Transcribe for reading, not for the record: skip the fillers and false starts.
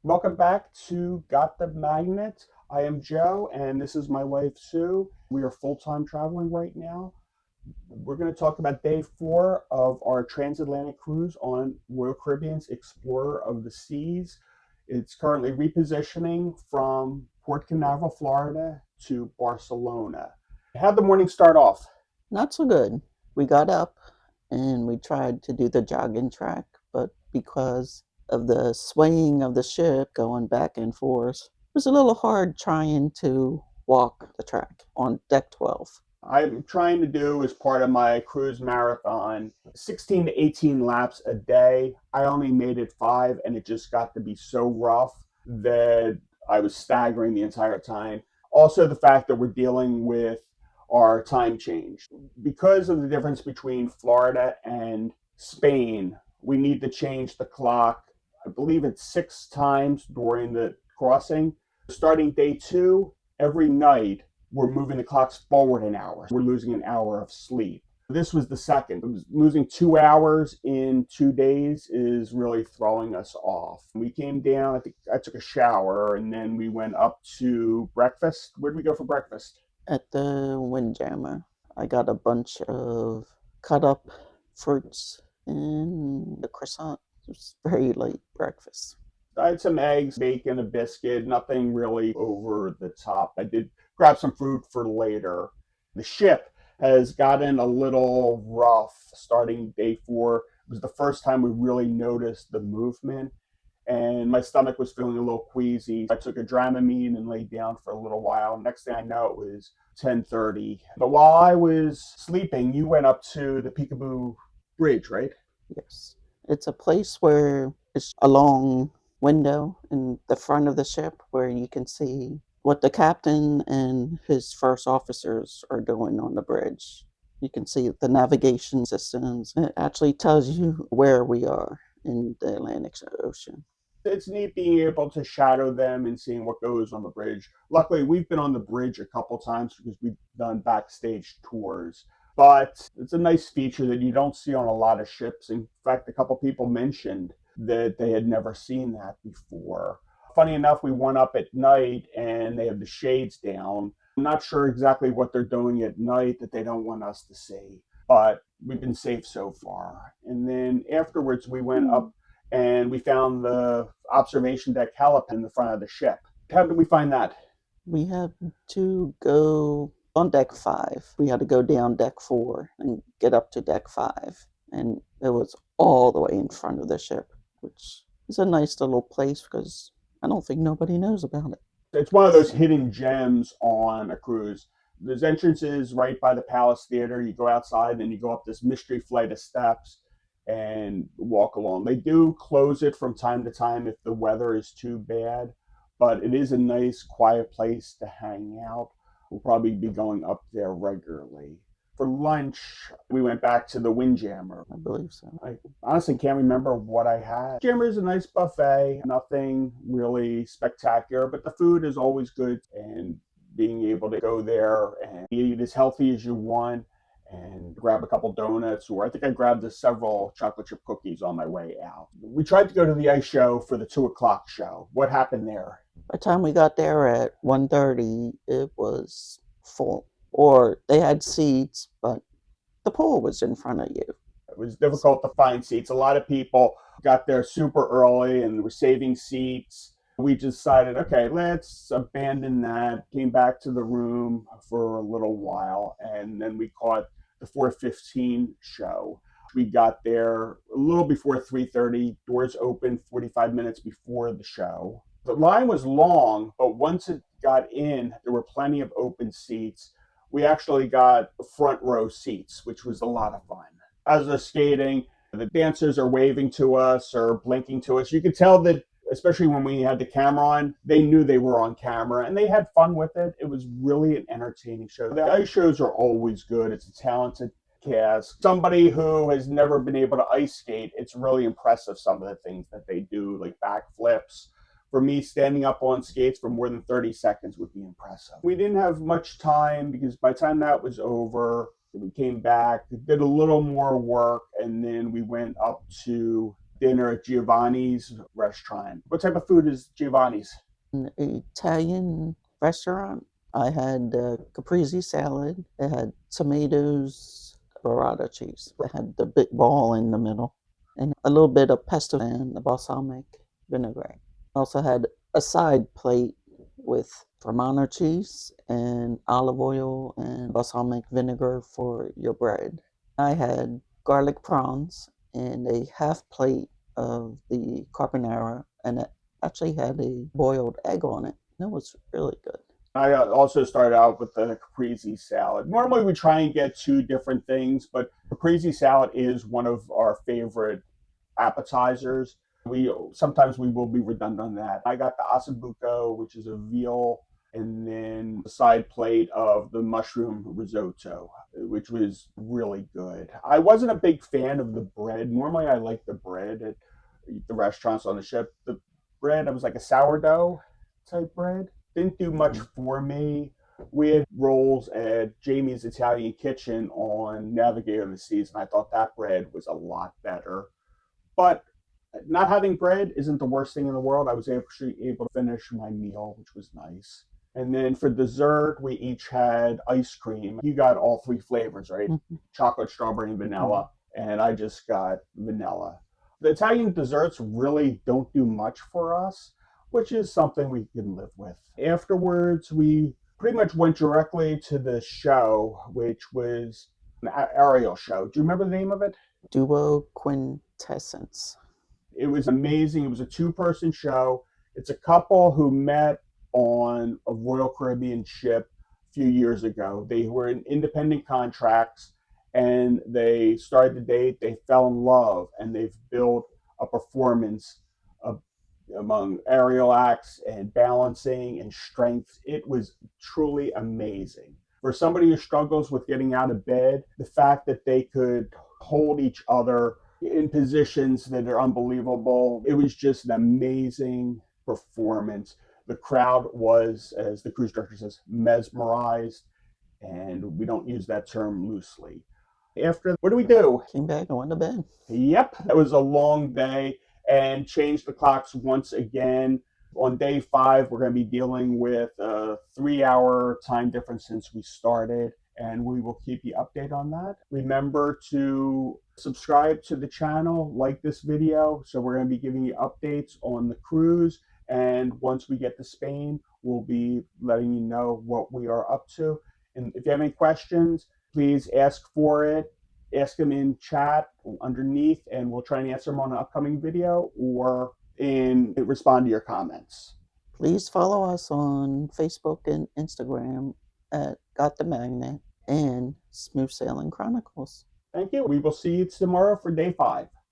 Welcome back to Got the Magnet. I am Joe, and this is my wife Sue. We are full time traveling right now. We're going to talk about day 4 of our transatlantic cruise on Royal Caribbean's Explorer of the Seas. It's currently repositioning from Port Canaveral, Florida to Barcelona. How'd the morning start off? Not so good. We got up and we tried to do the jogging track, but because of the swaying of the ship going back and forth, it was a little hard trying to walk the track on deck 12. I'm trying to do as part of my cruise marathon 16 to 18 laps a day. I only made it 5 and it just got to be so rough that I was staggering the entire time. Also, the fact that we're dealing with our time change. Because of the difference between Florida and Spain, we need to change the clock. I believe it's 6 times during the crossing. Starting day 2, every night we're moving the clocks forward an hour. We're losing an hour of sleep. This was the second. It was losing 2 hours in 2 days is really throwing us off. We came down, I think I took a shower, and then we went up to breakfast. Where did we go for breakfast? At the Windjammer, I got a bunch of cut up fruits and a croissant. It was very late breakfast. I had some eggs, bacon, a biscuit, nothing really over the top. I did grab some fruit for later. The ship has gotten a little rough starting day 4. It was the first time we really noticed the movement, and my stomach was feeling a little queasy. I took a Dramamine and laid down for a little while. Next thing I know, it was 10:30. But while I was sleeping, you went up to the Peekaboo Bridge, right? Yes. It's a place where it's a long window in the front of the ship where you can see what the captain and his first officers are doing on the bridge. You can see the navigation systems. It actually tells you where we are in the Atlantic Ocean. It's neat being able to shadow them and seeing what goes on the bridge. Luckily, we've been on the bridge a couple times because we've done backstage tours. But it's a nice feature that you don't see on a lot of ships. In fact, a couple people mentioned that they had never seen that before. Funny enough, we went up at night and they have the shades down. I'm not sure exactly what they're doing at night that they don't want us to see, but we've been safe so far. And then afterwards, we went Hmm. up and we found the observation deck helipad in the front of the ship. How did we find that? We had to go on deck 5. We had to go down deck 4 and get up to deck 5. And it was all the way in front of the ship, which is a nice little place because I don't think nobody knows about it. It's one of those hidden gems on a cruise. There's entrances right by the Palace Theater. You go outside and you go up this mystery flight of steps and walk along. They do close it from time to time if the weather is too bad, but it is a nice, quiet place to hang out. We'll probably be going up there regularly. For lunch, we went back to the Windjammer. I believe so. I honestly can't remember what I had. Jammer is a nice buffet, nothing really spectacular, but the food is always good. And being able to go there and eat as healthy as you want and grab a couple donuts, or I think I grabbed several chocolate chip cookies on my way out. We tried to go to the ice show for the 2 o'clock show. What happened there? By the time we got there at 1:30, it was full. Or they had seats, but the pool was in front of you. It was So difficult to find seats. A lot of people got there super early and were saving seats. We decided, okay, let's abandon that. Came back to the room for a little while, and then we caught the 4:15 show. We got there a little before 3:30. Doors opened 45 minutes before the show. The line was long, but once it got in, there were plenty of open seats. We actually got front row seats, which was a lot of fun. As they're skating, the dancers are waving to us or blinking to us. You could tell that, especially when we had the camera on, they knew they were on camera and they had fun with it. It was really an entertaining show. The ice shows are always good. It's a talented cast. Somebody who has never been able to ice skate, it's really impressive some of the things that they do, like backflips. For me, standing up on skates for more than 30 seconds would be impressive. We didn't have much time because by the time that was over, we came back, did a little more work, and then we went up to dinner at Giovanni's restaurant. What type of food is Giovanni's? An Italian restaurant. I had caprese salad. It had tomatoes, burrata cheese. It had the big ball in the middle, and a little bit of pesto and the balsamic vinaigrette. I also had a side plate with Romano cheese and olive oil and balsamic vinegar for your bread. I had garlic prawns and a half plate of the carbonara, and it actually had a boiled egg on it. It was really good. I also started out with the caprese salad. Normally, we try and get two different things, but caprese salad is one of our favorite appetizers. We sometimes we will be redundant on that. I got the ossobuco, which is a veal, and then a side plate of the mushroom risotto, which was really good. I wasn't a big fan of the bread. Normally, I like the bread at the restaurants on the ship. The bread, I was like a sourdough type bread. Didn't do much Mhm. for me. We had rolls at Jamie's Italian Kitchen on Navigator of the Seas, and I thought that bread was a lot better. But not having bread isn't the worst thing in the world. I was actually able to finish my meal, which was nice. And then for dessert, we each had ice cream. You got all three flavors, right? Mhm. Chocolate, strawberry, and Mhm. vanilla. And I just got vanilla. The Italian desserts really don't do much for us, which is something we can live with. Afterwards, we pretty much went directly to the show, which was an aerial show. Do you remember the name of it? Duo quintessence. It was amazing. It was a two-person show. It's a couple who met on a Royal Caribbean ship a few years ago. They were in independent contracts and they started to date. They fell in love and they've built a performance of, among aerial acts and balancing and strength. It was truly amazing. For somebody who struggles with getting out of bed, the fact that they could hold each other in positions that are unbelievable. It was just an amazing performance. The crowd was, as the cruise director says, mesmerized, and we don't use that term loosely. After, what do we do? Came back and went to bed. Yep, it was a long day and changed the clocks once again. On day five, we're going to be dealing with a 3 hour time difference since we started, and we will keep you updated on that. Remember to subscribe to the channel, like this video. So, we're going to be giving you updates on the cruise. And once we get to Spain, we'll be letting you know what we are up to. And if you have any questions, please ask for it, ask them in chat underneath, and we'll try and answer them on an upcoming video or in respond to your comments. Please follow us on Facebook and Instagram at Got the Magnet and Smooth Sailing Chronicles. Thank you. We will see you tomorrow for day five.